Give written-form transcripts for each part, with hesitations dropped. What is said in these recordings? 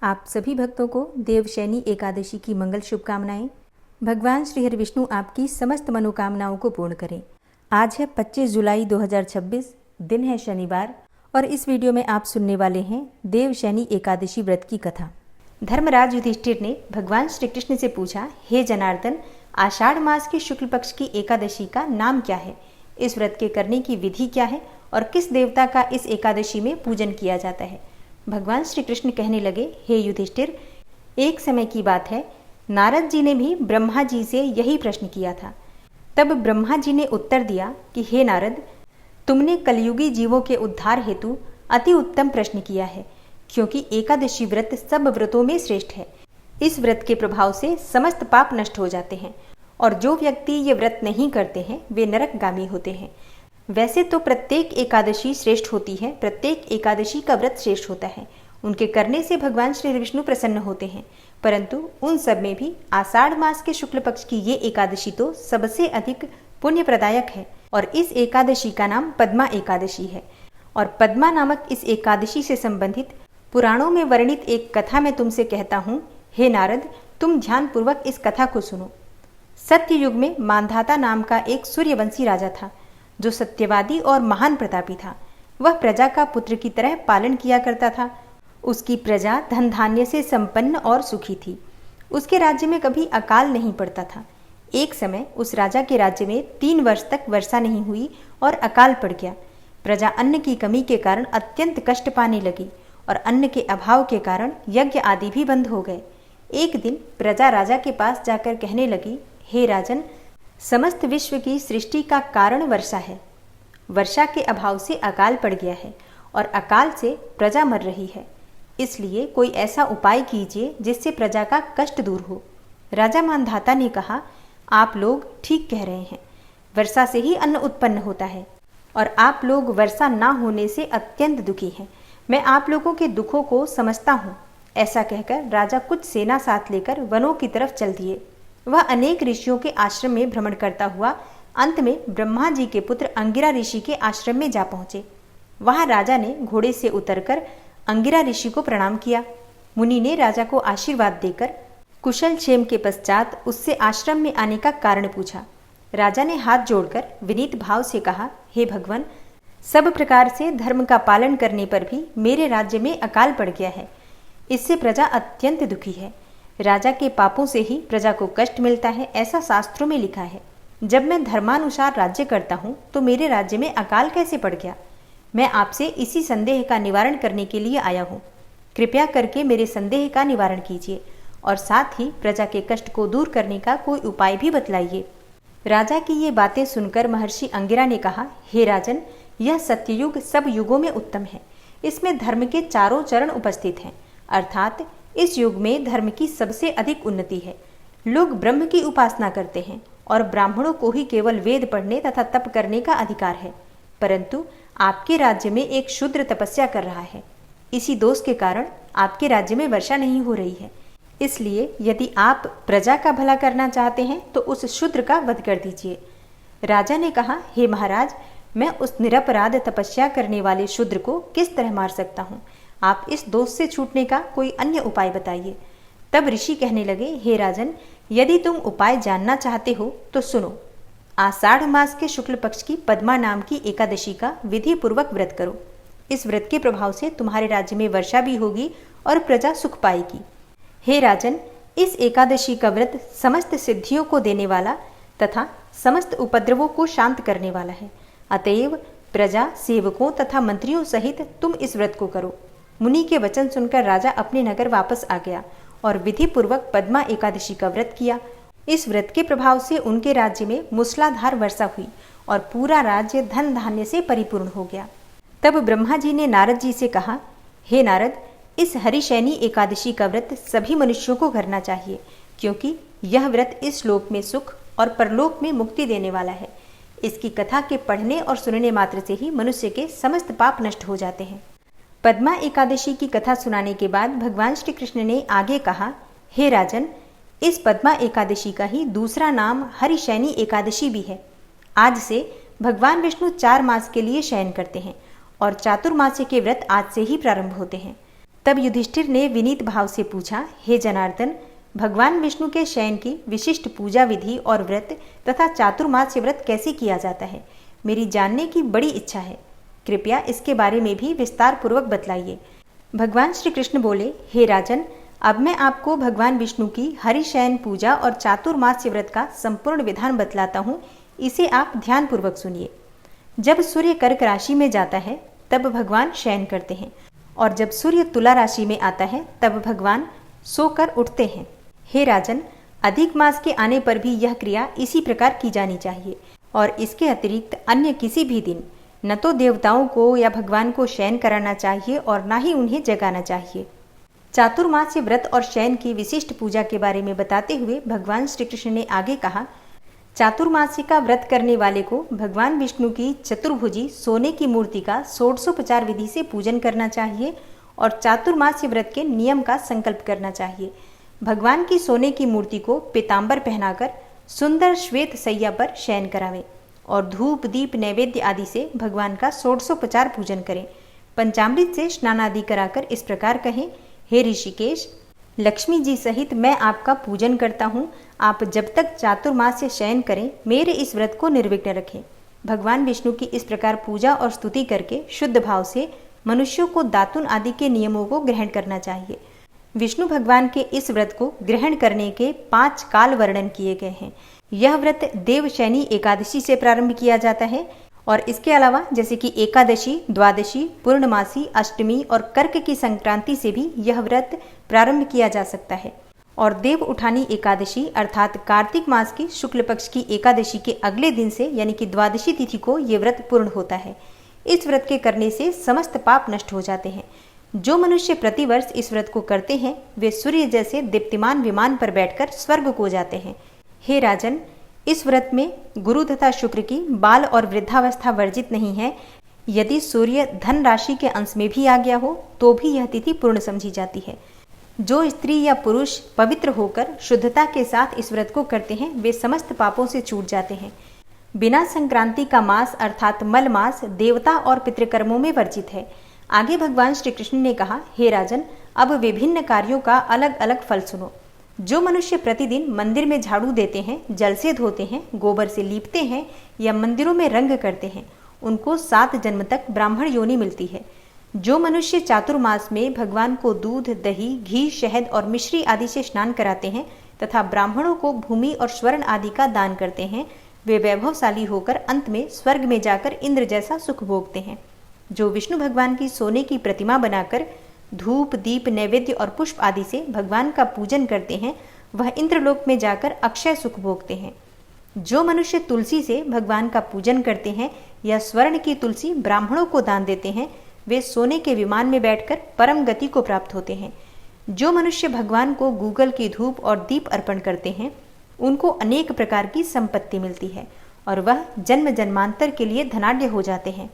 आप सभी भक्तों को देवशयनी एकादशी की मंगल शुभकामनाएं। भगवान श्री हरि विष्णु आपकी समस्त मनोकामनाओं को पूर्ण करें। आज है 25 जुलाई 2026, दिन है शनिवार और इस वीडियो में आप सुनने वाले हैं देवशयनी एकादशी व्रत की कथा। धर्मराज युधिष्ठिर ने भगवान श्री कृष्ण से पूछा, हे जनार्दन, आषाढ़ मास के शुक्ल पक्ष की एकादशी का नाम क्या है? इस व्रत के करने की विधि क्या है और किस देवता का इस एकादशी में पूजन किया जाता है? भगवान श्री कृष्ण कहने लगे, हे युधिष्ठिर, एक समय की बात है, नारद जी ने भी ब्रह्मा जी से यही प्रश्न किया था। तब ब्रह्मा जी ने उत्तर दिया कि हे नारद, तुमने कलयुगी जीवों के उद्धार हेतु अति उत्तम प्रश्न किया है, क्योंकि एकादशी व्रत सब व्रतों में श्रेष्ठ है। इस व्रत के प्रभाव से समस्त पाप नष्ट हो जाते हैं और जो व्यक्ति ये व्रत नहीं करते हैं वे नरकगामी होते हैं। वैसे तो प्रत्येक एकादशी श्रेष्ठ होती है, प्रत्येक एकादशी का व्रत श्रेष्ठ होता है, उनके करने से भगवान श्री विष्णु प्रसन्न होते हैं, परंतु उन सब में भी आषाढ़ मास के शुक्ल पक्ष की ये एकादशी तो सबसे अधिक पुण्य प्रदायक है और इस एकादशी का नाम पद्मा एकादशी है। और पद्मा नामक इस एकादशी से संबंधित पुराणों में वर्णित एक कथा मैं तुमसे कहता हूँ। हे नारद, तुम ध्यान पूर्वक इस कथा को सुनो। सत्य युग में मांधाता नाम का एक सूर्यवंशी राजा था, जो सत्यवादी और महान प्रतापी था। वह प्रजा का पुत्र की तरह पालन किया करता था। उसकी प्रजा धन धान्य से संपन्न और सुखी थी। उसके राज्य में कभी अकाल नहीं पड़ता था। एक समय उस राजा के राज्य में 3 वर्ष तक वर्षा नहीं हुई और अकाल पड़ गया। प्रजा अन्न की कमी के कारण अत्यंत कष्ट पाने लगी और अन्न के अभाव के कारण यज्ञ आदि भी बंद हो गए। एक दिन प्रजा राजा के पास जाकर कहने लगी, हे राजन, समस्त विश्व की सृष्टि का कारण वर्षा है। वर्षा के अभाव से अकाल पड़ गया है और अकाल से प्रजा मर रही है। इसलिए कोई ऐसा उपाय कीजिए जिससे प्रजा का कष्ट दूर हो। राजा मांधाता ने कहा, आप लोग ठीक कह रहे हैं, वर्षा से ही अन्न उत्पन्न होता है और आप लोग वर्षा ना होने से अत्यंत दुखी हैं। मैं आप लोगों के दुखों को समझता हूँ। ऐसा कहकर राजा कुछ सेना साथ लेकर वनों की तरफ चल दिए। वह अनेक ऋषियों के आश्रम में भ्रमण करता हुआ अंत में ब्रह्मा जी के पुत्र अंगिरा ऋषि के आश्रम में जा पहुंचे। वहां राजा ने घोड़े से उतरकर अंगिरा ऋषि को प्रणाम किया। मुनि ने राजा को आशीर्वाद देकर कुशल क्षेम के पश्चात उससे आश्रम में आने का कारण पूछा। राजा ने हाथ जोड़कर विनीत भाव से कहा, हे भगवान, सब प्रकार से धर्म का पालन करने पर भी मेरे राज्य में अकाल पड़ गया है। इससे प्रजा अत्यंत दुखी है। राजा के पापों से ही प्रजा को कष्ट मिलता है, ऐसा शास्त्रों में लिखा है। जब मैं धर्मानुसार राज्य करता हूँ तो मेरे राज्य में अकाल कैसे पड़ गया? मैं आपसे इसी संदेह का निवारण करने के लिए आया हूँ। कृपया करके मेरे संदेह का निवारण कीजिए और साथ ही प्रजा के कष्ट को दूर करने का कोई उपाय भी बतलाइए। राजा की ये बातें सुनकर महर्षि अंगिरा ने कहा, हे राजन, यह सत्ययुग सब युगों में उत्तम है। इसमें धर्म के चारों चरण उपस्थित हैं, अर्थात इस युग में धर्म की सबसे अधिक उन्नति है। लोग ब्रह्म की उपासना करते हैं और ब्राह्मणों को ही केवल वेद पढ़ने तथा तप करने का अधिकार है, परंतु आपके राज्य में एक शूद्र तपस्या कर रहा है। इसी दोष के कारण आपके राज्य में वर्षा नहीं हो रही है। इसलिए यदि आप प्रजा का भला करना चाहते हैं तो उस शूद्र का वध कर दीजिए। राजा ने कहा, हे महाराज, मैं उस निरपराध तपस्या करने वाले शूद्र को किस तरह मार सकता हूँ? आप इस दोष से छूटने का कोई अन्य उपाय बताइए। तब ऋषि कहने लगे, हे राजन, यदि तुम उपाय जानना चाहते हो तो सुनो। आषाढ़ मास के शुक्ल पक्ष की पद्मा नाम की एकादशी का विधि पूर्वक व्रत करो। इस व्रत के प्रभाव से तुम्हारे राज्य में वर्षा भी होगी और प्रजा सुख पाएगी। हे राजन, इस एकादशी का व्रत समस्त सिद्धियों को देने वाला तथा समस्त उपद्रवों को शांत करने वाला है। अतएव प्रजा, सेवकों तथा मंत्रियों सहित तुम इस व्रत को करो। मुनि के वचन सुनकर राजा अपने नगर वापस आ गया और विधि पूर्वक पद्मा एकादशी का व्रत किया। इस व्रत के प्रभाव से उनके राज्य में मूसलाधार वर्षा हुई और पूरा राज्य धन धान्य से परिपूर्ण हो गया। तब ब्रह्मा जी ने नारद जी से कहा, हे नारद, इस हरिशयनी एकादशी का व्रत सभी मनुष्यों को करना चाहिए, क्योंकि यह व्रत इस लोक में सुख और परलोक में मुक्ति देने वाला है। इसकी कथा के पढ़ने और सुनने मात्र से ही मनुष्य के समस्त पाप नष्ट हो जाते हैं। पद्मा एकादशी की कथा सुनाने के बाद भगवान श्री कृष्ण ने आगे कहा, हे राजन, इस पद्मा एकादशी का ही दूसरा नाम हरिशयनी एकादशी भी है। आज से भगवान विष्णु 4 मास के लिए शयन करते हैं और चातुर्मास्य के व्रत आज से ही प्रारंभ होते हैं। तब युधिष्ठिर ने विनीत भाव से पूछा, हे जनार्दन, भगवान विष्णु के शयन की विशिष्ट पूजा विधि और व्रत तथा चातुर्मास्य व्रत कैसे किया जाता है, मेरी जानने की बड़ी इच्छा है। कृपया इसके बारे में भी विस्तार पूर्वक बतलाइए। भगवान श्री कृष्ण बोले, हे राजन, अब मैं आपको भगवान विष्णु की हरिशयन पूजा और चातुर्मास्य व्रत का संपूर्ण विधान बतलाता हूँ। इसे आप ध्यान पूर्वक सुनिए। जब सूर्य कर्क राशि में जाता है तब भगवान शयन करते हैं, और जब सूर्य तुला राशि में आता है तब भगवान सोकर उठते हैं। हे राजन, अधिक मास के आने पर भी यह क्रिया इसी प्रकार की जानी चाहिए, और इसके अतिरिक्त अन्य किसी भी दिन न तो देवताओं को या भगवान को शयन कराना चाहिए और न ही उन्हें जगाना चाहिए। चातुर्मास्य व्रत और शयन की विशिष्ट पूजा के बारे में बताते हुए भगवान श्री कृष्ण ने आगे कहा, चातुर्मास्य का व्रत करने वाले को भगवान विष्णु की चतुर्भुजी सोने की मूर्ति का षोडशोपचार विधि से पूजन करना चाहिए और चातुर्मास्य व्रत के नियम का संकल्प करना चाहिए। भगवान की सोने की मूर्ति को पीताम्बर पहनाकर सुंदर श्वेत सैया पर शयन करावें और धूप दीप नैवेद्य आदि से भगवान का षोडशोपचार पूजन करें। पंचामृत से स्नान आदि कराकर इस प्रकार कहें, हे ऋषिकेश, लक्ष्मी जी सहित मैं आपका पूजन करता हूँ। आप जब तक चातुर्मास्य शयन करें मेरे इस व्रत को निर्विघ्न रखें। भगवान विष्णु की इस प्रकार पूजा और स्तुति करके शुद्ध भाव से मनुष्यों को दातुन आदि के नियमों को ग्रहण करना चाहिए। विष्णु भगवान के इस व्रत को ग्रहण करने के 5 काल वर्णन किए गए हैं। यह व्रत देवशयनी एकादशी से प्रारंभ किया जाता है, और इसके अलावा जैसे कि एकादशी, द्वादशी, पूर्णमासी, अष्टमी और कर्क की संक्रांति से भी यह व्रत प्रारंभ किया जा सकता है। और देव उठानी एकादशी अर्थात कार्तिक मास की शुक्ल पक्ष की एकादशी के अगले दिन से यानी कि द्वादशी तिथि को ये व्रत पूर्ण होता है। इस व्रत के करने से समस्त पाप नष्ट हो जाते हैं। जो मनुष्य प्रतिवर्ष इस व्रत को करते हैं वे सूर्य जैसे दीप्तिमान विमान पर बैठकर स्वर्ग को जाते हैं। हे राजन, इस व्रत में गुरु तथा शुक्र की बाल और वृद्धावस्था वर्जित नहीं है। यदि सूर्य धन राशि के अंश में भी आ गया हो तो भी यह तिथि पूर्ण समझी जाती है। जो स्त्री या पुरुष पवित्र होकर शुद्धता के साथ इस व्रत को करते हैं वे समस्त पापों से छूट जाते हैं। बिना संक्रांति का मास अर्थात मल मास देवता और पितृकर्मों में वर्जित है। आगे भगवान श्री कृष्ण ने कहा, हे राजन, अब विभिन्न कार्यों का अलग अलग फल सुनो। जो मनुष्य प्रतिदिन मंदिर में झाड़ू देते हैं, जल से धोते हैं, गोबर से लीपते हैं या मंदिरों में रंग करते हैं, उनको 7 जन्म तक ब्राह्मण योनि मिलती है। जो मनुष्य चातुर्मास में भगवान को दूध, दही, घी, शहद और मिश्री आदि से स्नान कराते हैं तथा ब्राह्मणों को भूमि और स्वर्ण आदि का दान करते हैं, वे वैभवशाली होकर अंत में स्वर्ग में जाकर इंद्र जैसा सुख भोगते हैं। जो विष्णु भगवान की सोने की प्रतिमा बनाकर धूप दीप नैवेद्य और पुष्प आदि से भगवान का पूजन करते हैं वह इंद्रलोक में जाकर अक्षय सुख भोगते हैं। जो मनुष्य तुलसी से भगवान का पूजन करते हैं या स्वर्ण की तुलसी ब्राह्मणों को दान देते हैं वे सोने के विमान में बैठकर परम गति को प्राप्त होते हैं। जो मनुष्य भगवान को गूगल की धूप और दीप अर्पण करते हैं उनको अनेक प्रकार की संपत्ति मिलती है और वह जन्म जन्मांतर के लिए धनाढ्य हो जाते हैं।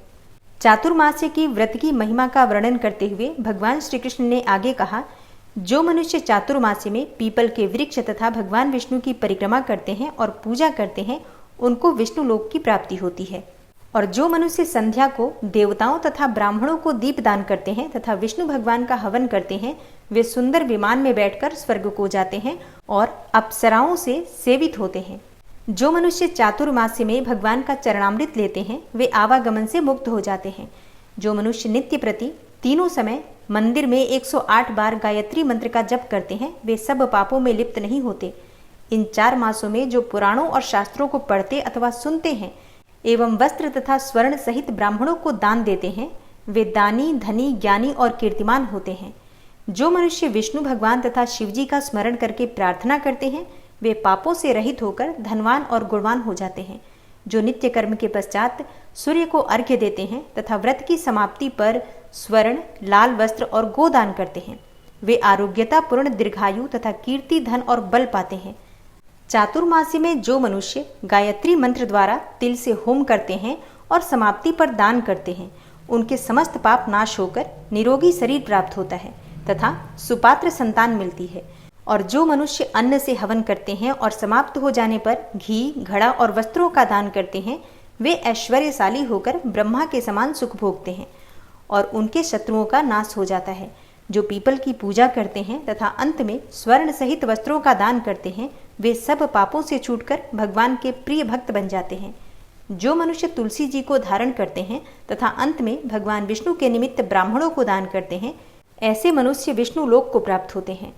चातुर्मास्य की व्रत की महिमा का वर्णन करते हुए भगवान श्री कृष्ण ने आगे कहा, जो मनुष्य चातुर्मास्य में पीपल के वृक्ष तथा भगवान विष्णु की परिक्रमा करते हैं और पूजा करते हैं उनको विष्णु लोक की प्राप्ति होती है। और जो मनुष्य संध्या को देवताओं तथा ब्राह्मणों को दीप दान करते हैं तथा विष्णु भगवान का हवन करते हैं वे सुंदर विमान में बैठकर स्वर्ग को जाते हैं और अप्सराओं से सेवित होते हैं। जो मनुष्य चातुर्मास्य में भगवान का चरणामृत लेते हैं वे आवागमन से मुक्त हो जाते हैं। जो मनुष्य नित्य प्रति तीनों समय मंदिर में 108 बार गायत्री मंत्र का जप करते हैं वे सब पापों में लिप्त नहीं होते। इन 4 मासों में जो पुराणों और शास्त्रों को पढ़ते अथवा सुनते हैं एवं वस्त्र तथा स्वर्ण सहित ब्राह्मणों को दान देते हैं वे दानी, धनी, ज्ञानी और कीर्तिमान होते हैं। जो मनुष्य विष्णु भगवान तथा शिवजी का स्मरण करके प्रार्थना करते हैं वे पापों से रहित होकर धनवान और गुणवान हो जाते हैं। जो नित्य कर्म के पश्चात सूर्य को अर्घ्य देते हैं तथा व्रत की समाप्ति पर स्वर्ण, लाल वस्त्र और गोदान करते हैं वे आरोग्यता पूर्ण दीर्घायु तथा कीर्ति, धन और बल पाते हैं। चातुर्मासी में जो मनुष्य गायत्री मंत्र द्वारा तिल से होम करते हैं और समाप्ति पर दान करते हैं उनके समस्त पाप नाश होकर निरोगी शरीर प्राप्त होता है तथा सुपात्र संतान मिलती है। और जो मनुष्य अन्न से हवन करते हैं और समाप्त हो जाने पर घी, घड़ा और वस्त्रों का दान करते हैं वे ऐश्वर्यशाली होकर ब्रह्मा के समान सुख भोगते हैं और उनके शत्रुओं का नाश हो जाता है। जो पीपल की पूजा करते हैं तथा अंत में स्वर्ण सहित वस्त्रों का दान करते हैं, वे सब पापों से छूटकर भगवान के प्रिय भक्त बन जाते हैं। जो मनुष्य तुलसी जी को धारण करते हैं तथा अंत में भगवान विष्णु के निमित्त ब्राह्मणों को दान करते हैं, ऐसे मनुष्य विष्णु लोक को प्राप्त होते हैं।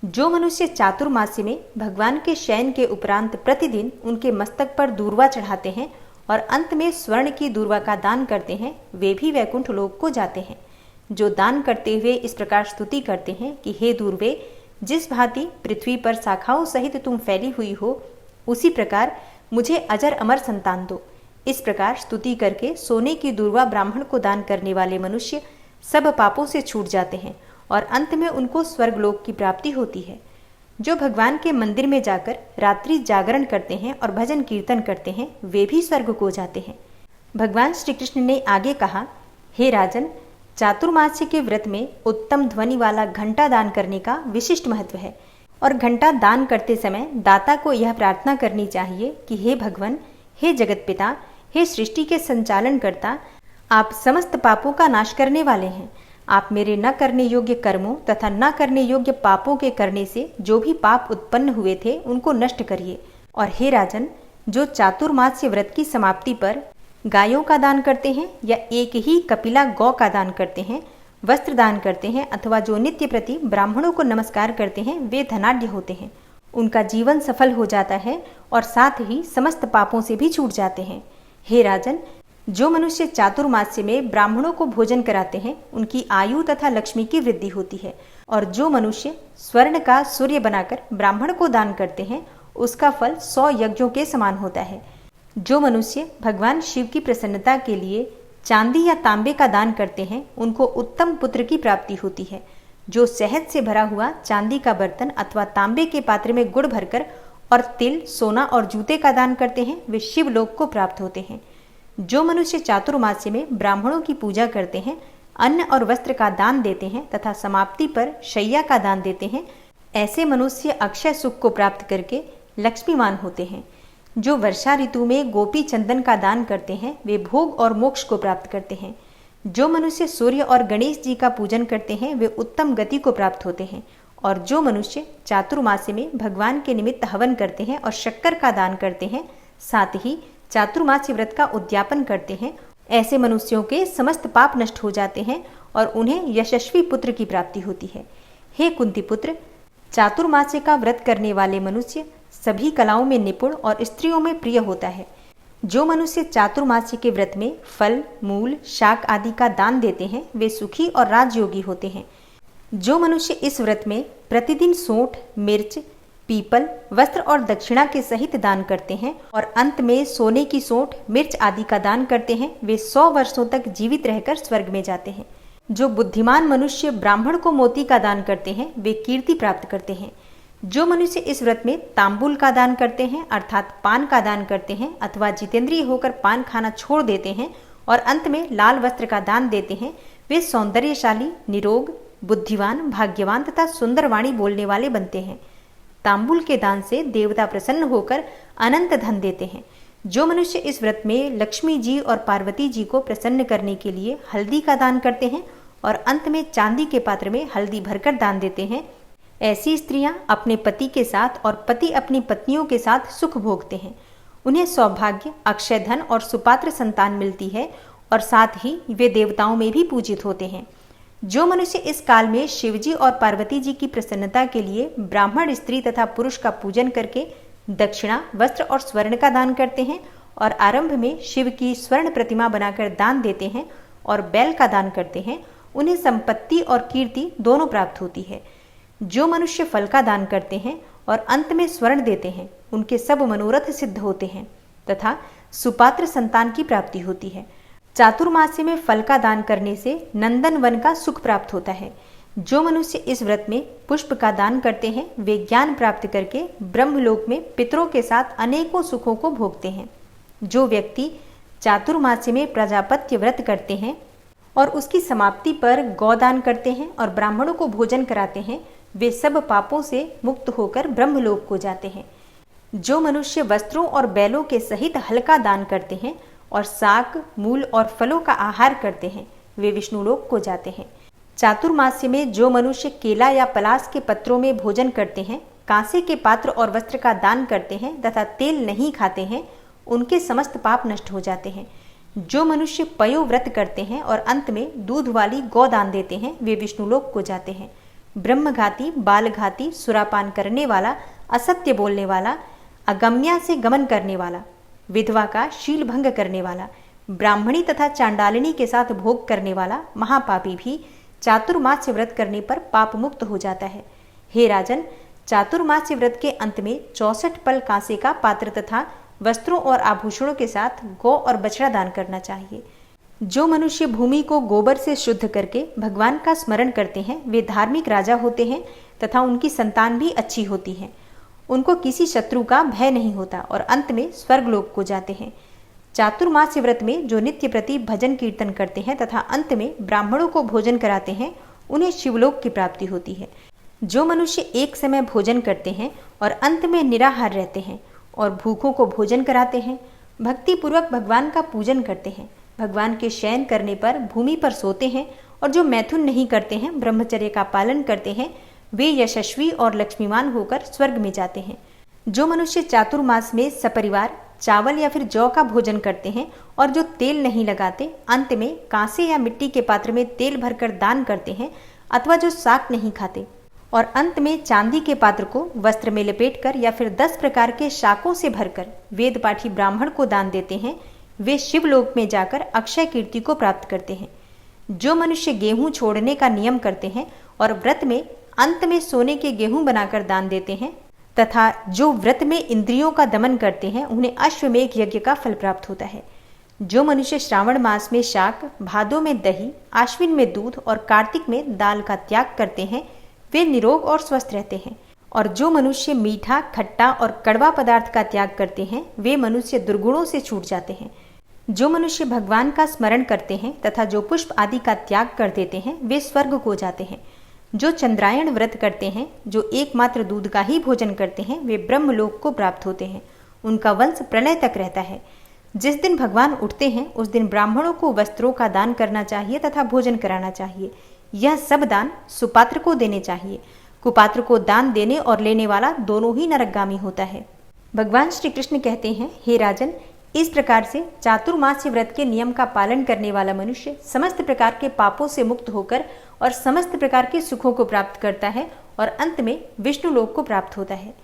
जो मनुष्य चातुर्मास्य में भगवान के शयन के उपरांत प्रतिदिन उनके मस्तक पर दूर्वा चढ़ाते हैं और अंत में स्वर्ण की दूर्वा का दान करते हैं, वे भी वैकुंठ लोक को जाते हैं। जो दान करते हुए इस प्रकार स्तुति करते हैं कि हे दूर्वे, जिस भांति पृथ्वी पर शाखाओं सहित तुम फैली हुई हो, उसी प्रकार मुझे अजर अमर संतान दो। इस प्रकार स्तुति करके सोने की दूर्वा ब्राह्मण को दान करने वाले मनुष्य सब पापों से छूट जाते हैं और अंत में उनको स्वर्गलोक की प्राप्ति होती है। जो भगवान के मंदिर में जाकर रात्रि जागरण करते हैं और भजन कीर्तन करते हैं, वे भी स्वर्ग को जाते हैं। भगवान श्री कृष्ण ने आगे कहा, हे राजन, चातुर्मास्य के व्रत में उत्तम ध्वनि वाला घंटा दान करने का विशिष्ट महत्व है और घंटा दान करते समय दाता को यह प्रार्थना करनी चाहिए कि हे भगवान, हे जगत पिता, हे सृष्टि के संचालन करता, आप समस्त पापों का नाश करने वाले हैं। आप मेरे न करने योग्य कर्मों तथा न करने योग्य पापों के करने से जो भी पाप उत्पन्न हुए थे उनको नष्ट करिए। और हे राजन, जो चातुर्मास्य व्रत की समाप्ति पर गायों का दान करते हैं या एक ही कपिला गौ का दान करते हैं, वस्त्र दान करते हैं अथवा जो नित्य प्रति ब्राह्मणों को नमस्कार करते हैं, वे धनाढ्य होते हैं। उनका जीवन सफल हो जाता है और साथ ही समस्त पापों से भी छूट जाते हैं। हे राजन, जो मनुष्य चातुर्मास्य में ब्राह्मणों को भोजन कराते हैं, उनकी आयु तथा लक्ष्मी की वृद्धि होती है। और जो मनुष्य स्वर्ण का सूर्य बनाकर ब्राह्मण को दान करते हैं, उसका फल 100 यज्ञों के समान होता है। जो मनुष्य भगवान शिव की प्रसन्नता के लिए चांदी या तांबे का दान करते हैं, उनको उत्तम पुत्र की प्राप्ति होती है। जो शहद से भरा हुआ चांदी का बर्तन अथवा तांबे के पात्र में गुड़ भरकर और तिल, सोना और जूते का दान करते हैं, वे शिव लोक को प्राप्त होते हैं। जो मनुष्य चातुर्मास्य में ब्राह्मणों की पूजा करते हैं, अन्न और वस्त्र का दान देते हैं तथा समाप्ति पर शैया का दान देते हैं, ऐसे मनुष्य अक्षय सुख को प्राप्त करके लक्ष्मीवान होते हैं। जो वर्षा ऋतु में गोपी चंदन का दान करते हैं, वे भोग और मोक्ष को प्राप्त करते हैं। जो मनुष्य सूर्य और गणेश जी का पूजन करते हैं, वे उत्तम गति को प्राप्त होते हैं। और जो मनुष्य चातुर्मास्य में भगवान के निमित्त हवन करते हैं और शक्कर का दान करते हैं, साथ ही चातुर्मास्य व्रत का उद्यापन करते हैं, ऐसे मनुष्यों के समस्त पाप नष्ट हो जाते हैं और उन्हें यशस्वी पुत्र की प्राप्ति होती है। हे कुंती पुत्र, चातुर्मास्य का व्रत करने वाले मनुष्य सभी कलाओं में निपुण और स्त्रियों में प्रिय होता है। जो मनुष्य चातुर्मास्य के व्रत में फल, मूल, शाक आदि का दान देते हैं, वे सुखी और राजयोगी होते हैं। जो मनुष्य इस व्रत में प्रतिदिन सोंठ, मिर्च, पीपल, वस्त्र और दक्षिणा के सहित दान करते हैं और अंत में सोने की सोंठ, मिर्च आदि का दान करते हैं, वे 100 वर्षों तक जीवित रहकर स्वर्ग में जाते हैं। जो बुद्धिमान मनुष्य ब्राह्मण को मोती का दान करते हैं, वे कीर्ति प्राप्त करते हैं। जो मनुष्य इस व्रत में तांबुल का दान करते हैं अर्थात पान का दान करते हैं अथवा जितेंद्रिय होकर पान खाना छोड़ देते हैं और अंत में लाल वस्त्र का दान देते हैं, वे सौंदर्यशाली, निरोग, बुद्धिवान, भाग्यवान तथा सुंदर वाणी बोलने वाले बनते हैं। तांबुल के दान से देवता प्रसन्न होकर अनंत धन देते हैं। जो मनुष्य इस व्रत में लक्ष्मी जी और पार्वती जी को प्रसन्न करने के लिए हल्दी का दान करते हैं और अंत में चांदी के पात्र में हल्दी भरकर दान देते हैं, ऐसी स्त्रियां अपने पति के साथ और पति अपनी पत्नियों के साथ सुख भोगते हैं। उन्हें सौभाग्य, अक्षय धन और सुपात्र संतान मिलती है और साथ ही वे देवताओं में भी पूजित होते हैं। जो मनुष्य इस काल में शिवजी और पार्वती जी की प्रसन्नता के लिए ब्राह्मण स्त्री तथा पुरुष का पूजन करके दक्षिणा, वस्त्र और स्वर्ण का दान करते हैं और आरंभ में शिव की स्वर्ण प्रतिमा बनाकर दान देते हैं और बैल का दान करते हैं, उन्हें संपत्ति और कीर्ति दोनों प्राप्त होती है। जो मनुष्य फल का दान करते हैं और अंत में स्वर्ण देते हैं, उनके सब मनोरथ सिद्ध होते हैं तथा सुपात्र संतान की प्राप्ति होती है। चातुर्मास्य में फल का दान करने से नंदन वन का सुख प्राप्त होता है। जो मनुष्य इस व्रत में पुष्प का दान करते हैं, वे ज्ञान प्राप्त करके ब्रह्मलोक में पितरों के साथ अनेकों सुखों को भोगते हैं। जो व्यक्ति चातुर्मास्य में प्रजापत्य व्रत करते हैं और उसकी समाप्ति पर गौदान करते हैं और ब्राह्मणों को भोजन कराते हैं, वे सब पापों से मुक्त होकर ब्रह्मलोक को जाते हैं। जो मनुष्य वस्त्रों और बैलों के सहित हल्का दान करते हैं और शाक, मूल और फलों का आहार करते हैं, वे विष्णुलोक को जाते हैं। चातुर्मास्य में जो मनुष्य केला या पलास के पत्रों में भोजन करते हैं, कांसे के पात्र और वस्त्र का दान करते हैं तथा तेल नहीं खाते हैं, उनके समस्त पाप नष्ट हो जाते हैं। जो मनुष्य पयो व्रत करते हैं और अंत में दूध वाली गौ दान देते हैं, वे विष्णुलोक को जाते हैं। ब्रह्मघाती, बालघाती, सुरापान करने वाला, असत्य बोलने वाला, अगम्या से गमन करने वाला, विधवा का शील भंग करने वाला, ब्राह्मणी तथा चांडालिनी के साथ भोग करने वाला महापापी भी चातुर्मास्य व्रत करने पर पाप मुक्त हो जाता है। हे राजन, चातुर्मास्य व्रत के अंत में 64 पल कांसे का पात्र तथा वस्त्रों और आभूषणों के साथ गौ और बछड़ा दान करना चाहिए। जो मनुष्य भूमि को गोबर से शुद्ध करके भगवान का स्मरण करते हैं, वे धार्मिक राजा होते हैं तथा उनकी संतान भी अच्छी होती है। उनको किसी शत्रु का भय नहीं होता और अंत में स्वर्गलोक को जाते हैं। चातुर्मास्य व्रत में जो नित्य प्रति भजन कीर्तन करते हैं तथा अंत में ब्राह्मणों को भोजन कराते हैं, उन्हें शिवलोक की प्राप्ति होती है। जो मनुष्य एक समय भोजन करते हैं और अंत में निराहार रहते हैं और भूखों को भोजन कराते हैं, भक्ति पूर्वक भगवान का पूजन करते हैं, भगवान के शयन करने पर भूमि पर सोते हैं और जो मैथुन नहीं करते हैं, ब्रह्मचर्य का पालन करते हैं, वे यशस्वी और लक्ष्मीवान होकर स्वर्ग में जाते हैं। जो मनुष्य चातुर्मास में सपरिवार चावल या फिर जौ का भोजन करते हैं और जो तेल नहीं लगाते, अंत में कांसे या मिट्टी के पात्र में तेल भरकर दान करते हैं, अथवा जो शाक नहीं खाते और अंत में चांदी के पात्र को वस्त्र में लपेटकर या फिर 10 प्रकार के शाकों से भरकर वेद पाठी ब्राह्मण को दान देते हैं, वे शिवलोक में जाकर अक्षय कीर्ति को प्राप्त करते हैं। जो मनुष्य गेहूं छोड़ने का नियम करते हैं और व्रत में अंत में सोने के गेहूं बनाकर दान देते हैं तथा जो व्रत में इंद्रियों का दमन करते हैं, उन्हें अश्वमेघ यज्ञ का फल प्राप्त होता है। जो मनुष्य श्रावण मास में शाक, भादों में दही, आश्विन में दूध और कार्तिक में दाल का त्याग करते हैं, वे निरोग और स्वस्थ रहते हैं। और जो मनुष्य मीठा, खट्टा और कड़वा पदार्थ का त्याग करते हैं, वे मनुष्य दुर्गुणों से छूट जाते हैं। जो मनुष्य भगवान का स्मरण करते हैं तथा जो पुष्प आदि का त्याग कर देते हैं, वे स्वर्ग को जाते हैं। जो चंद्रायण व्रत करते हैं, जो एकमात्र दूध का ही भोजन करते हैं, वे ब्रह्मलोक को प्राप्त होते हैं। उनका वंश प्रलय तक रहता है। जिस दिन भगवान उठते हैं, उस दिन ब्राह्मणों को वस्त्रों का दान करना चाहिए तथा भोजन कराना चाहिए। यह सब दान सुपात्र को देने चाहिए। कुपात्र को दान देने और लेने वाला दोनों ही नरकगामी होता है। भगवान श्री कृष्ण कहते हैं, हे राजन, इस प्रकार से चातुर्मास्य व्रत के नियम का पालन करने वाला मनुष्य समस्त प्रकार के पापों से मुक्त होकर और समस्त प्रकार के सुखों को प्राप्त करता है और अंत में विष्णु लोक को प्राप्त होता है।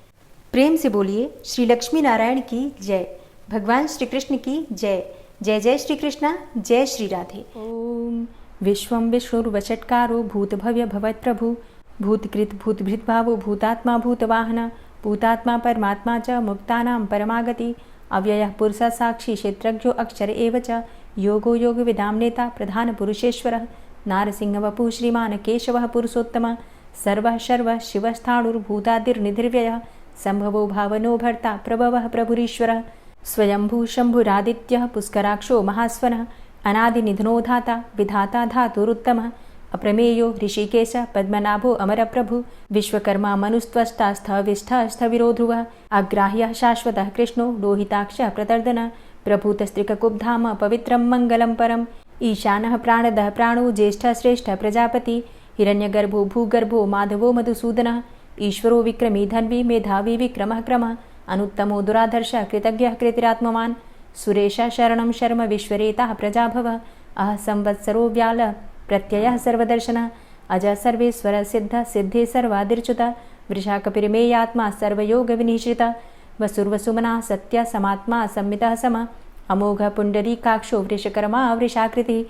प्रेम से बोलिए श्री लक्ष्मी नारायण की जय, भगवान श्री कृष्ण की जय। जय जय श्री कृष्णा, जय श्री राधे। ओम विश्वं विष्णुर्वषट्कारो भूतभव्य भवत्प्रभु भूतकृत भूतभृद्भावो भूतात्मा भूतवाहन भूतात्मा परमात्मा च मुक्तानां परमागति अव्ययः पुरुषः साक्षी क्षेत्रज्ञो अक्षर एव च योगो योगविदां नेता प्रधानपुरुषेश्वरः नारसिंहवपुः श्रीमान् केशवः पुरुषोत्तमः सर्वः शर्वः शिवस्थाणुर्भूतादिर्निधिर्व्ययः सम्भवो भावनो भर्ता प्रभवः प्रभुरीश्वरः स्वयंभू शम्भुरादित्यः पुष्कराक्षो महास्वनः अनादिनिधनो धाता विधाता धातुरुत्तमः अप्रमेयो ऋषिकेश पद्मनाभो अमरप्रभु विश्वकर्मा मनुस्त्वष्टा स्थविष्ठः स्थविरो ध्रुवः अग्राह्यः शाश्वतः कृष्णो लोहिताक्षः प्रतर्दनः प्रभूतस्त्रिककुब्धाम पवित्रं मङ्गलं परम् ईशानः प्राणदः प्राणो ज्येष्ठः श्रेष्ठः प्रजापति हिरण्यगर्भो भूगर्भो माधवो मधुसूदनः ईश्वरो विक्रमी धन्वी मेधावी विक्रमः क्रमः अनुत्तमो दुराधर्षः कृतज्ञः कृतिरात्मवान् सुरेशः शरणं शर्म विश्वरेताः प्रजाभवः अह संवत्सरो व्यालः प्रत्ययः सर्वदर्शनः अजः सर्वेश्वरः सिद्धः सिद्धे सर्वादिर्च्युतः वृषाकपिर्मेयात्मा सर्वयोगविनिश्रितः वसुर्वसुमनः सत्यः समात्मा संमितः समः अमोघः पुण्डरीकाक्षो वृषकर्मा वृषाकृतिः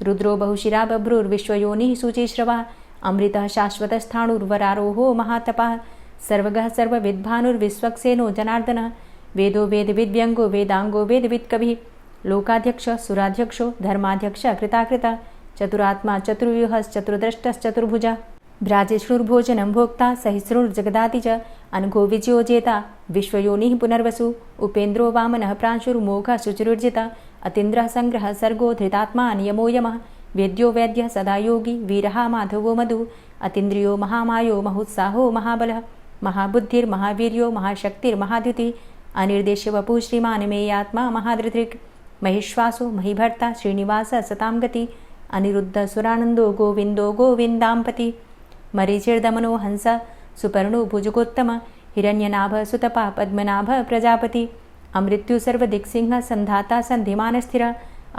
रुद्रो बहुशिरा बभ्रुर्विश्वयोनिः शुचिश्रवः अमृतः शाश्वतस्थाणुर्वरारोहो महातपः सर्वगः सर्वविद्भानुर्विश्वक्सेनो जनार्दनः वेदो वेदविद्व्यङ्गो वेदाङ्गो वेदवित्कविः लोकाध्यक्षः सुराध्यक्षो धर्माध्यक्षः कृताकृतः चतुरात्मा चतुर्व्यूहश्चतुर्द्रष्टश्चतुर्भुजः भ्राजिष्णुर्भोजनं भोक्ता सहिष्णुर्जगदाति च अनघो विजयो जेता विश्वयोनिः पुनर्वसु उपेन्द्रो वामनः प्रांशुर्मोघः शुचिरुर्जितः अतीन्द्रः संग्रहः सर्गो धृतात्मा नियमो यमः वेद्यो वैद्यः सदा योगी वीरः माधवो मधु अतीन्द्रियो महामायो महोत्साहो महाबलः महाबुद्धिर्महावीर्यो महाशक्तिर्महाद्युतिः अनिर्देश्यवपुः श्रीमान् मेयात्मा महाधृतिर् महिश्वासो महीभर्ता श्रीनिवासः सतां गति अनिरुद्ध सुरानंदो गोविंदो गोविंदांपति मरीचिर्दमनो हंस सुपर्णो भुजगोत्तम हिरण्यनाभ सुतपा पद्मनाभ प्रजापति अमृत्यु सर्वदिक्सिंह संधाता संधिमान स्थिर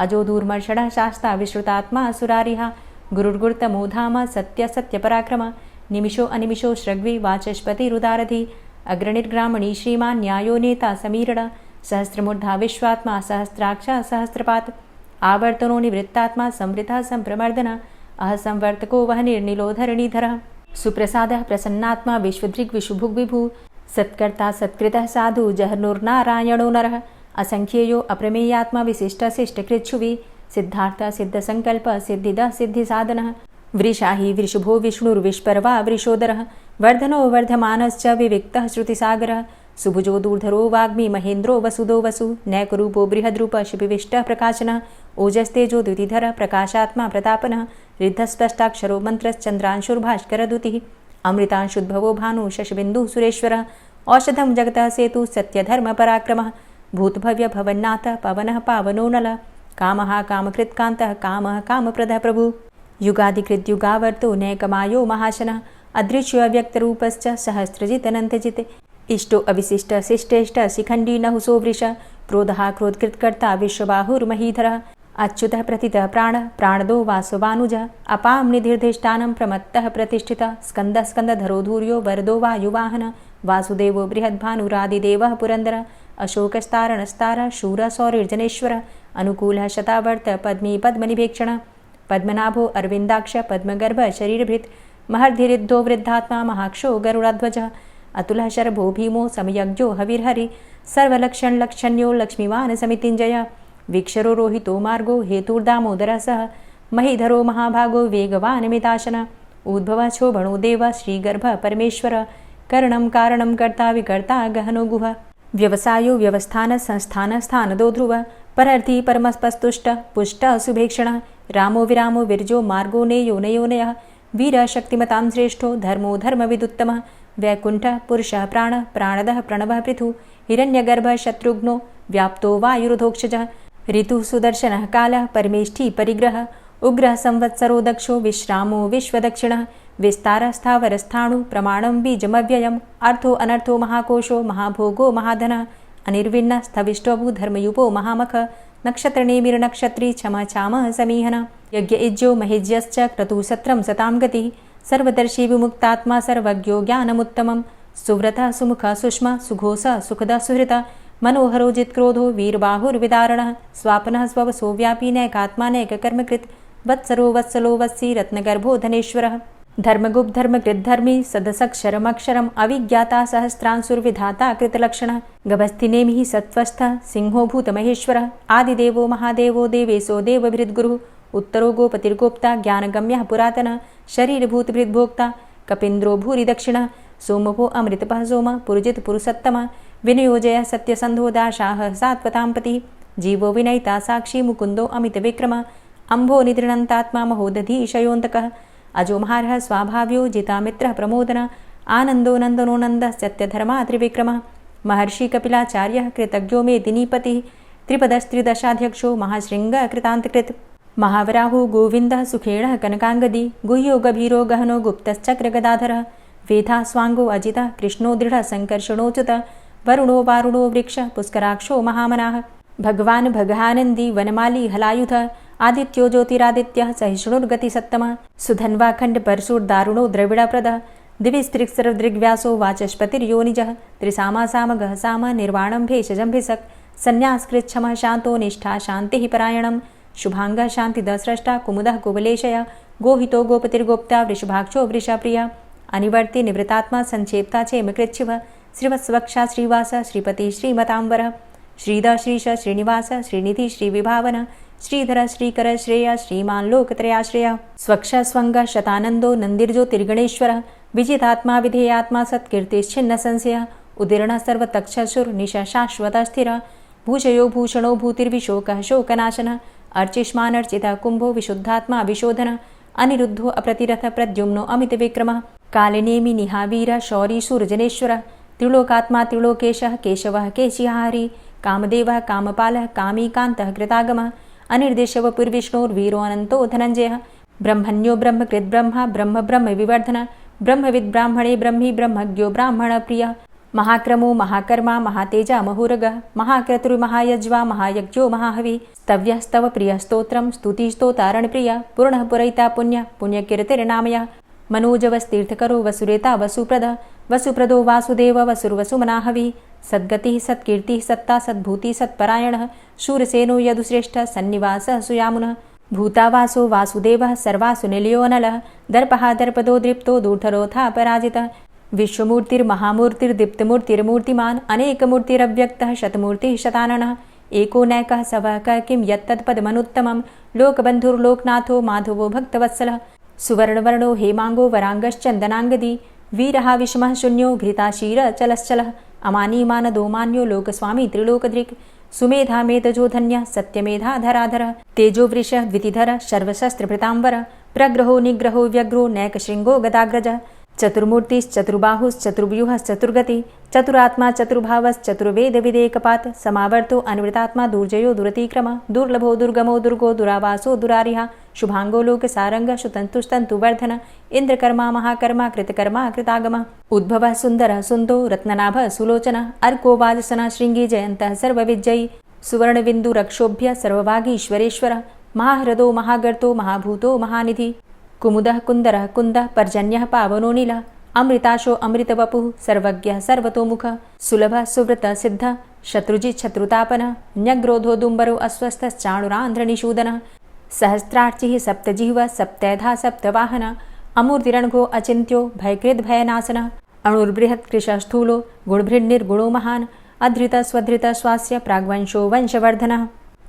अजो दूर्मर्षण शास्ता विश्रुतात्मा सुरारिहा गुरुर्गुर्तमो धाम सत्य सत्य पराक्रम निमिषो अनिमिषो श्रग्वी वाचस्पति रुदारधि अग्रणिर्ग्रामणी श्रीमान न्यायो नेता समीरण सहस्रमूर्धा विश्वात्मा सहस्राक्ष सहस्रपात आवर्तनो निवृत्तात्मा संवृता संप्रमर्दन अहसंवर्तको वह निर्निलोधरणीधर सुप्रसादः प्रसन्नात्मा विश्वदृग् विशुभुग् विभु सत्कर्ता सत्कृतः साधु जहर्नुर्नारायणो नरः असंख्येयो अप्रमेयात्मा विशिष्टशिष्टकृच्छुवि सिद्धार्थ सिद्धसंकल्प सिद्धिदः सिद्धिसाधनः वृषाहि वृषभो विष्णुर्विष्पर्वा वृषोदरः वर्धनो वर्धमानश्च विविक्तः श्रुतिसागरः सुभुजो दूर्धरो वाग्मी महेन्द्रो वसुदो वसु नैकरूपो बृहद्रूप शिपिविष्टः प्रकाशनः ओजस्तेजो द्युतिधरः प्रकाशात्मा प्रतापनः रिद्धस्पष्टाक्षरो मन्त्रश्चन्द्रांशुर्भास्करदुतिः अमृतांशुद्भवो भानु शशबिन्दुः सुरेश्वरः औषधं जगतः सेतु सत्यधर्मपराक्रमः भूतभव्य भवन्नाथ पवनः पावनो नलः कामः कामकृत्कान्तः कामः कामप्रदः प्रभु युगादिकृद्युगावर्तो नैकमायो महाशनः अदृश्यो अव्यक्तरूपश्च सहस्रजितनन्तजित् इष्टो अविशिष्ट शिष्टेष्ट शिखण्डी नहुसो वृष क्रोधः क्रोधकृत्कर्ता विश्वबाहुर्महीधरः अच्युतः प्रतितः प्राणदो वासवानुजः अपां निधिर्धिष्ठानं प्रमत्तः प्रतिष्ठितः स्कन्दः स्कन्दधरो धूर्यो वरदो वायुवाहनः वासुदेवो बृहद्भानुरादिदेवः पुरन्दरः अशोकस्तारणस्तारः शूरः सौरिर्जनेश्वरः अनुकूलः शतावर्त पद्मी पद्मनिभेक्षणः पद्मनाभो अरविन्दाक्ष पद्मगर्भ शरीरभृत् महर्धिरिद्धो वृद्धात्मा महाक्षो गरुडाध्वजः अतुलः शरभो भीमो समयज्ञो हविर्हरि सर्वलक्षणलक्षण्यो लक्ष्मीवान् समितिञ्जयः वीक्षरो रोहितो मार्गो हेतुर्दामोदरः सः महीधरो महाभागो वेगवान् मिताशनः उद्भवः क्षोभणो देवः श्रीगर्भः परमेश्वरः करणं कारणं कर्ता विकर्ता गहनो गुहः व्यवसायो व्यवस्थान संस्थान स्थानदो ध्रुवः परर्थी परमस्पस्तुष्ट पुष्ट सुभेक्षणः रामो विरामो विरजो मार्गो नेयो नयोनयः वीरः शक्तिमतां श्रेष्ठो धर्मो धर्मविदुत्तमः वैकुण्ठः पुरुषः प्राणः प्राणदः प्रणवः पृथु हिरण्यगर्भः शत्रुघ्नो व्याप्तो वायुरुधोक्षजः ऋतुः सुदर्शनः कालः परमेष्ठी परिग्रहः उग्रः संवत्सरो दक्षो विश्रामो विश्वदक्षिणः विस्तारः स्थावरस्थाणु प्रमाणं बीजमव्ययम् अर्थो अनर्थो महाकोशो महाभोगो महाधनः अनिर्विण्णः स्थविष्टोऽभू धर्मयुपो महामख नक्षत्रनेमिर्नक्षत्री क्षमा चामः समीहनः यज्ञ इज्जो महेज्यश्च क्रतुसत्रं सतां गतिः सर्वदर्शी विमुक्तात्मा सर्वज्ञो ज्ञानमुत्तमं सुव्रतः सुमुखः सुष्मा सुघोषः सुखदः सुहृतः मनोहरो जित्क्रोधो वीरबाहुर्विदारणः स्वापनः स्ववसो व्यापी नैकात्मा नैककर्मकृत् वत्सरो वत्सलो वत्सी रत्नगर्भो धनेश्वरः धर्मगुप्त धर्मकृद्धर्मी सदसक्षरमक्षरम् अविज्ञाता सहस्रांशुर्विधाता कृतलक्षणः गभस्तिनेमिः सत्त्वस्थः सिंहो भूतमहेश्वरः आदिदेवो महादेवो देवेशो देवभृद्गुरुः उत्तरो गोपतिर्गोप्ता ज्ञानगम्यः पुरातनः शरीरभूतभृद्भोक्ता कपीन्द्रो भूरि दक्षिणः सोमभो अमृतपः सोमः पुरुजित पुरुषोत्तमः विनयोजयः सत्यसन्धो दाशाः सात्वतांपतिः जीवो विनयिता साक्षी मुकुन्दो अमितविक्रमः अम्भो निद्रणन्तात्मा महोदधीशयोऽन्तकः अजोमहारः स्वाभाव्यो जितामित्रः प्रमोदनः आनन्दो नन्दनो नन्दः सत्यधर्मा त्रिविक्रमः महर्षि कपिलाचार्यः कृतज्ञो मेदिनीपतिः त्रिपदस्त्रिदशाध्यक्षो महाशृङ्गः कृतान्तकृत् महावराहो गोविन्दः सुखेणः कनकाङ्गदी गुह्यो गभीरो गहनो गुप्तश्चक्रगदाधरः वेधा स्वाङ्गो अजितः कृष्णो दृढः सङ्कर्षणोच्युतः वरुणो वारुणो वृक्षः पुष्कराक्षो महामनाः भगवान् भगानन्दी वनमाली हलायुधः आदित्यो ज्योतिरादित्यः सहिष्णुर्गतिसत्तमः सुधन्वाखण्ड परशुर्दारुणो द्रविडप्रदः दिविस्त्रिक्सर्वदृग्व्यासो वाचस्पतिर्योनिजः त्रिसामासामगः साम निर्वाणं भेषजं भिषक् सन्न्यासकृच्छमः शान्तो निष्ठा शान्तिः परायणं शुभाङ्गः शान्तिदस्रष्टा कुमुदः कुवलेशय गोहितो गोपतिर्गोप्ता वृषभाक्षो वृषप्रियः अनिवर्ति निवृतात्मा संक्षेप्ता चेमकृच्छिवः श्रीवत्सवक्षा श्रीवास श्रीपति श्रीमतांबरः श्रीद श्रीश श्रीनिवास श्रीनिधि श्रीविभावन श्रीधर श्रीकर श्रेय श्रीमान् लोकत्रयाश्रयः स्वक्ष स्वङ्ग शतानन्दो नन्दिर्ज्योतिर्गणेश्वरः विजितात्मा विधेयात्मा सत्कीर्तिश्छिन्न संशयः उदीर्णः सर्वतक्षसुर्निश शाश्वतः स्थिरः भूषयो भूषणो भूतिर्विशोकः शोकनाशनः अर्चिष्मानर्चितः कुम्भो विशुद्धात्मा विशोधनः अनिरुद्धो अप्रतिरथ प्रद्युम्नो अमितविक्रमः कालिनेमि निहावीरः शौरी शूरजनेश्वरः त्रिलोकात्मा त्रिलोकेशः केशवः केशिहारी कामदेवः कामपालः कामीकान्तः कृतागमः अनिर्देशव पुर्विष्णुर्वीरो अनंतो धनंजय ब्रह्मण्यो ब्रह्मकृत ब्रह्मा ब्रह्म ब्रह्म विवर्धन ब्रह्मविद ब्राह्मणे ब्रह्मी ब्रह्मज्ञो ब्राह्मण प्रिय महाक्रमो महाकर्मा महातेजा महोरग महाक्रतुर्महायज्वा महायज्ञो महाहवि स्तव्य स्तव प्रिय स्तोत्रम स्तुतिस्तोतारण प्रिय पूर्ण पुरैता पुण्य पुण्यकीर्तिर्नामय मनोजवस्तीर्थकरो वसुरेता वसुप्रद वसुप्रदो वासुदेव वसुर्वसुमनाहवि सद्गतिः सत्कीर्तिः सत्ता सद्भूति सत्परायणः शूरसेनो यदुश्रेष्ठ सन्निवासः सुयामुनः भूतावासो वासुदेवः सर्वासु निलयोऽनलः दर्पः दर्पदो दृप्तो दूर्धरोऽथा पराजितः विश्वमूर्तिर्महामूर्तिर्दीप्तमूर्तिर्मूर्तिमान् अनेकमूर्तिरव्यक्तः शतमूर्तिः शताननः एको नैकः सवः किं यत्तत्पदमनुत्तमं लोकबन्धुर्लोकनाथो माधवो भक्तवत्सलः सुवर्णवर्णो हेमांगो वरांगश्चन्दनांगदी वीरः विषमः शून्यो घृताशीरचलश्चलः अमानीमानदो मान्यो लोकस्वामी त्रिलोकदृक् सुमेधा मेधजो धन्यः सत्यमेधा धराधरः तेजो वृषः द्वितिधरः सर्वशस्त्रभृतांबरः प्रग्रहो निग्रहो व्यग्रो नैकशृङ्गो गदाग्रजः चतुर्मूर्तिश्चतुर्बाहुश्चतुर्व्यूहश्चतुर्गति चतुरात्मा चतुर्भावश्चतुर्वेदविदेकपात् समावर्तो अनिवृतात्मा दुर्जयो दुरतिक्रम दुर्लभो दुर्गमो दुर्गो दुरावासो दुरारिहा शुभांगो लोकसारंग शुतन्तुस्तन्तुवर्धन इंद्रकर्मा महाकर्मा कृतकर्मा कृतागम उद्भवः सुन्दरः सुन्दो रत्ननाभः सुलोचनः अर्को वाजसनः शृङ्गी जयन्तः सर्वविजयी सुवर्णबिन्दुरक्षोभ्य सर्वभागीश्वरेश्वरः महाहृदो महागर्तो महाभूतो महानिधि कुमुदः कुन्दरः कुन्दः पर्जन्यः पावनो नीलः अमृताशो अमृतवपुः सर्वज्ञः सर्वतोमुखः सुलभः सुव्रतः सिद्धः शत्रुजित् शत्रुतापनः न्यग्रोधो दुम्बरो अस्वस्थश्चाणुरान्ध्रनिषूदनः सहस्रार्चिः सप्तजिह्वः सप्तैधा सप्तवाहनः अमूर्तिरणघो अचिन्त्यो भयकृद्भयनाशनः अणुर्बृहत्कृशस्थूलो गुणभृन्निर्गुणो महान् अधृतः स्वधृतः स्वास्य प्राग्वंशो वंशवर्धनः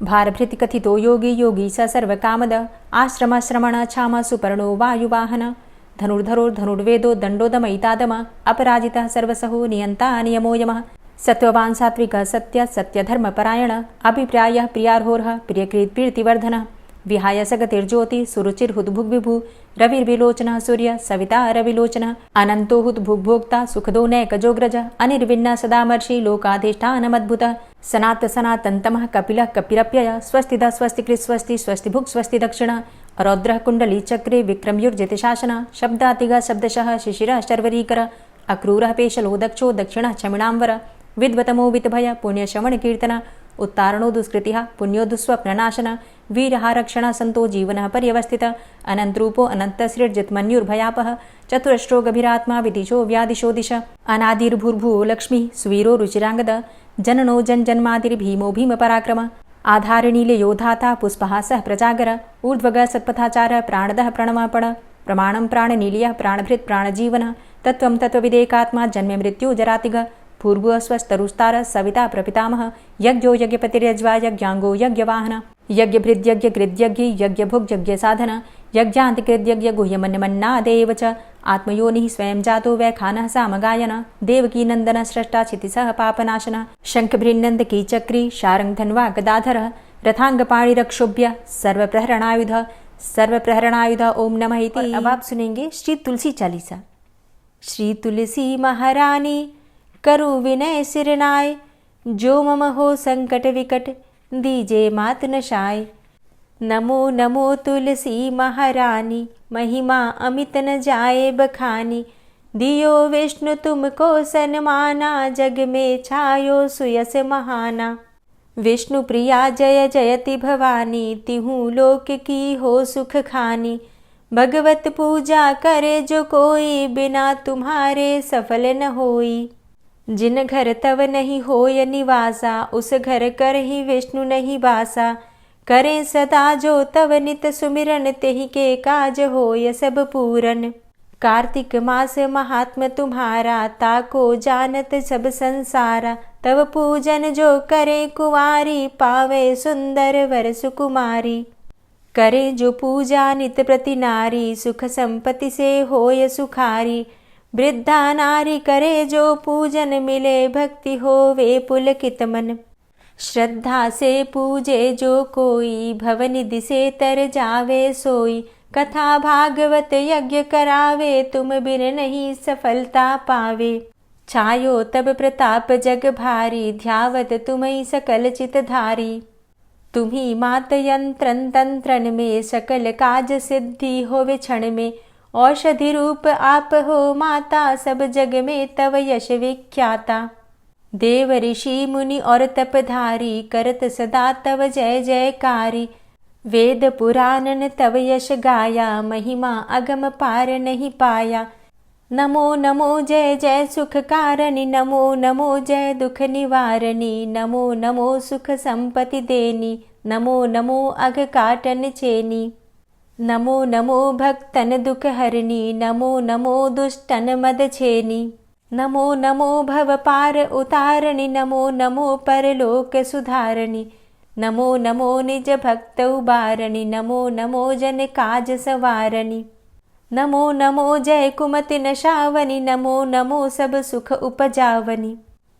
भारभृतिकथितो योगी योगी स सर्वकामद आश्रमश्रमण क्षाम सुपर्णो वायुवाहन धनुर्धरोर्धनुर्वेदो दण्डोदमयितादम अपराजितः सर्वसहो नियन्ता नियमो यमः सत्त्ववान् सात्विकः सत्य सत्यधर्मपरायण अभिप्रायः प्रियार्होर्ह प्रियकृत्प्रीतिवर्धनः विहाय सगतिर्ज्योति सुरुचिर्हुद्भुग्विभु रविर्विलोचनः सूर्य सविता रविलोचनः अनन्तो हुद्भुग्भोक्ता सुखदो नैकजोग्रज अनिर्विण्ण सदामर्षि लोकाधिष्ठानमद्भुतः सनात सनातन्तमः कपिलः कपिरप्यय स्वस्तिदा स्वस्तिकृत् स्वस्ति स्वस्तिभुक् स्वस्ति दक्षिणः रौद्रः कुण्डली चक्रे विक्रम्युर्जितशासनः शब्दातिगः शब्दशः शिशिरः शर्वरीकर अक्रूरः पेशलो दक्षो दक्षिणः क्षमिणाम्बर विद्वतमो वितभय पुण्यश्रवणकीर्तन उत्तारणो दुष्कृतिः पुण्यो दुःस्वप्ननाशन वीरः संतो जीवनः पर्यवस्थितः अनन्तरूपो अनन्तसृर्जितमन्युर्भयापः चतुरश्रो गभीरात्मा विदिशो व्यादिशो दिश अनादिर्भूर्भुवो लक्ष्मी सुवीरो रुचिराङ्गद जननो जन्मादिर्भीमो भीमपराक्रम आधारनीलयोधाता पुष्पहासः प्रजागर ऊर्ध्वगः सत्पथाचारः प्राणदः प्रणमापण प्रमाणं प्राणनीलयः प्राणभृत् प्राणजीवनः तत्त्वं तत्त्वविदेकात्मा जन्म मृत्यु जरातिगः भूर्भुवः स्वस्तरुस्तारः सविता प्रपितामह यज्ञो यज्ञपतिर्यज्वा यज्ञाङ्गो यज्ञवाहन यज्ञभृद्यज्ञकृद्यज्ञ यज्ञभुग्यज्ञसाधन यज्ञान्तिकृद्यज्ञ गुह्यमन्यमन्नादेव च आत्मयोनिः स्वयं जातो वैखानः सामगायन देवकीनन्दन स्रष्टा क्षितिसः पापनाशन शङ्खभृन्नन्दकी चक्री शारङ्गधन्वा गदाधरः रथाङ्गपाणिरक्षोभ्य सर्वप्रहरणायुध ओम नमः इति। अब आप सुनेंगे श्री तुलसी चालीसा। श्री तुलसी महारानी करु विनय सिरनाय, जो मम हो संकट विकट दीजे मात नशाय। नमो नमो तुलसी महारानी, महिमा अमित न जाए बखानी। दियो विष्णु तुमको सन्माना, जग में छायो सुयस महाना। विष्णु प्रिया जय जयति भवानी, तिहु लोक की हो सुख खानी। भगवत पूजा करे जो कोई, बिना तुम्हारे सफल न होई। जिन घर तव नहीं होय निवासा, उस घर कर ही विष्णु नहीं बासा। करें सदा जो तव नित सुमिरन, तेहि के काज होय सब पूरन। कार्तिक मास महात्म तुम्हारा, ताको जानत सब संसारा। तव पूजन जो करे कुंवारी, पावे सुंदर वर सुकुमारी। करे जो पूजा नित प्रति नारी, सुख संपत्ति से होय सुखारी। वृद्धा नारी करे जो पूजन, मिले भक्ति होवे पुलकित मन। श्रद्धा से पूजे जो कोई, भवनिधि से तर जावे सोई। कथा भागवत यज्ञ करावे, तुम बिन नहीं सफलता पावे। छायो तब प्रताप जग भारी, ध्यावत तुम्हि सकल चित धारी। तुम्ही मात यंत्रन तंत्रन में, सकल काज सिद्धि होवे क्षण में। औषधि रूप आप हो माता, सब जग में तव यश विख्याता। देव ऋषि मुनि और तपधारी, करत सदा तव जय जयकारी। वेद पुराणन तव यश गाया, महिमा अगम पार नहीं पाया। नमो नमो जय जय सुख कारणी, नमो नमो जय दुख निवारणी। नमो नमो सुख संपत्ति देनी, नमो नमो अघ काटन चेनी। नमो नमो भक्तन दुख हरणी, नमो नमो दुष्टन मद छेनी। नमो नमो भव पार उतारणी, नमो नमो परलोक सुधारणी। नमो नमो निज भक्त उबारणी, नमो नमो जन काज सवारणी। नमो नमो जय कुमति नशावनी, नमो नमो सब सुख उपजावनी।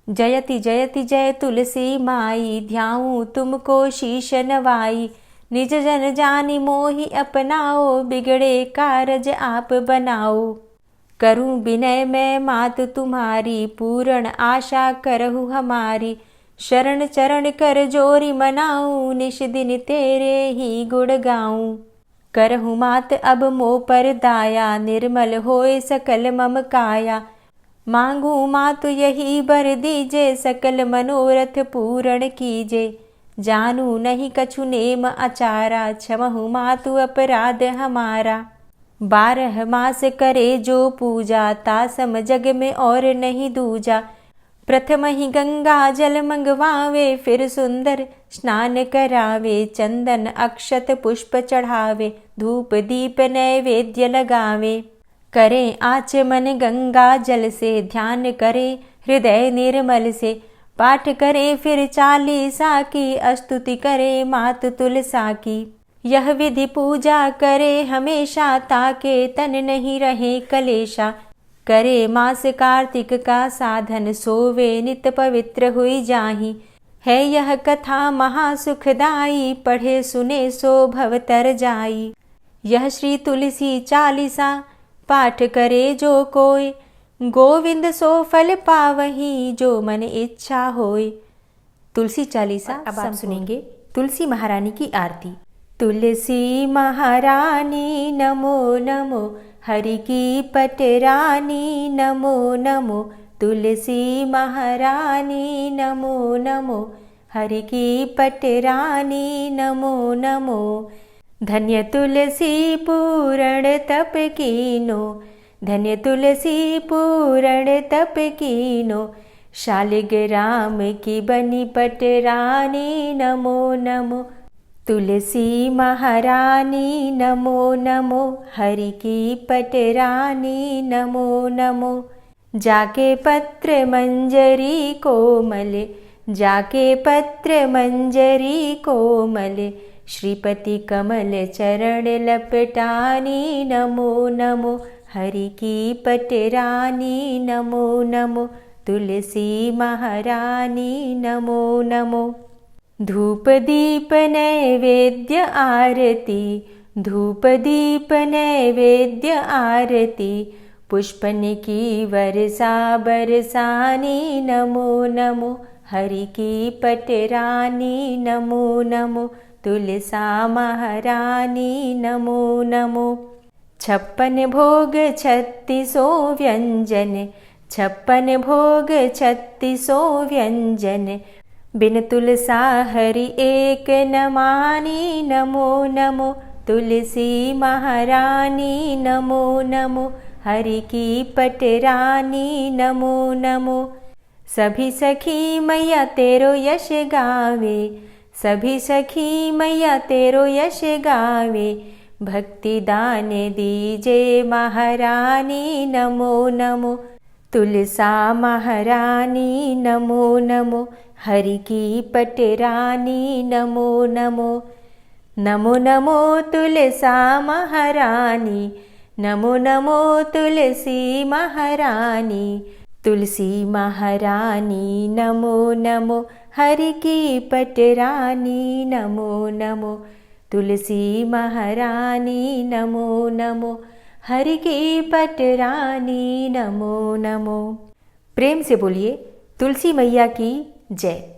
जयति जयति जय तुलसी माई, ध्याऊं तुमको शीश नवाई। निज जन जानि मोहि अपनाओ, बिगड़े कारज आप बनाओ। करूं विनय मैं मात तुम्हारी, पूर्ण आशा करहु हमारी। शरण चरण कर जोरी मनाऊं, निश दिन तेरे ही गुण गाऊं। करहु मात अब मोह पर दाया, निर्मल होए सकल मम काया। मांगू मातु यही बर दीजे, सकल मनोरथ पूर्ण कीजे। जानू नहीं कछु नेम आचारा, क्षमहु मातु अपराध हमारा। 12 मास करे जो पूजा, तासम जग में और नहीं दूजा। प्रथम ही गंगा जल मंगवावे, फिर सुंदर स्नान करावे। चंदन अक्षत पुष्प चढ़ावे, धूप दीप नैवेद्य लगावे। करे आचमन गंगा जल से, ध्यान करे हृदय निर्मल से। पाठ करे फिर चालीसा की, स्तुति करे मात तुलसा की। यह विधि पूजा करे हमेशा, ताके तन नहीं रहे कलेशा। करे मास कार्तिक का साधन, सोवे नित पवित्र हुई जाहि। है यह कथा महासुखदाई, पढ़े सुने सो भवतर जाई। यह श्री तुलसी चालीसा, पाठ करे जो कोय। गोविंद सो फल पावही, जो मन इच्छा होय। तुलसी चालीसा अब आप सुनेंगे तुलसी महारानी की आरती। तुलसी महारानी नमो नमो, हरि की पटरानी नमो नमो। तुलसी महारानी नमो नमो, हरि की पटरानी नमो नमो। धन्य तुलसी पूर्ण तप कीनो, धन्य तुलसी पूर्ण तप कीनो। शालिग्राम की बनी पटरानी नमो नमो। तुलसी महारानी नमो नमो, हरि की पटरानी नमो नमो। जाके पत्र मंजरी कोमल, जाके पत्र मंजरी कोमल। श्रीपति कमल चरण लपटानी नमो नमो, हरि की पटरानी नमो नमो। तुलसी महारानी नमो नमो। धूप दीप नैवेद्य आरती, धूप दीप नैवेद्य आरती। पुष्पन की वर्षा बरसानी नमो नमो, हरि की पटरानी नमो नमो। तुलसा महारानी नमो नमो। 56 भोग 36 व्यंजन, 56 भोग 36 व्यंजन। बिन तुलसा हरि एक न मानी नमो नमो। तुलसी महारानी नमो नमो, हरि की पटरानी नमो नमो। सभी सखी मैया तेरो यश गावे, सभी सखी मैया तेरो यश गावे। भक्ति दान दीजे महारानी नमो नमो। तुलसा महारानी नमो नमो, हरि की पटरानी नमो नमो। नमो नमो तुलसा महारानी, नमो नमो तुलसी महारानी। तुलसी महारानी नमो नमो, हरि की पटरानी नमो नमो। तुलसी महारानी नमो नमो, हरि की पटरानी नमो नमो। प्रेम से बोलिए तुलसी मैया की जय।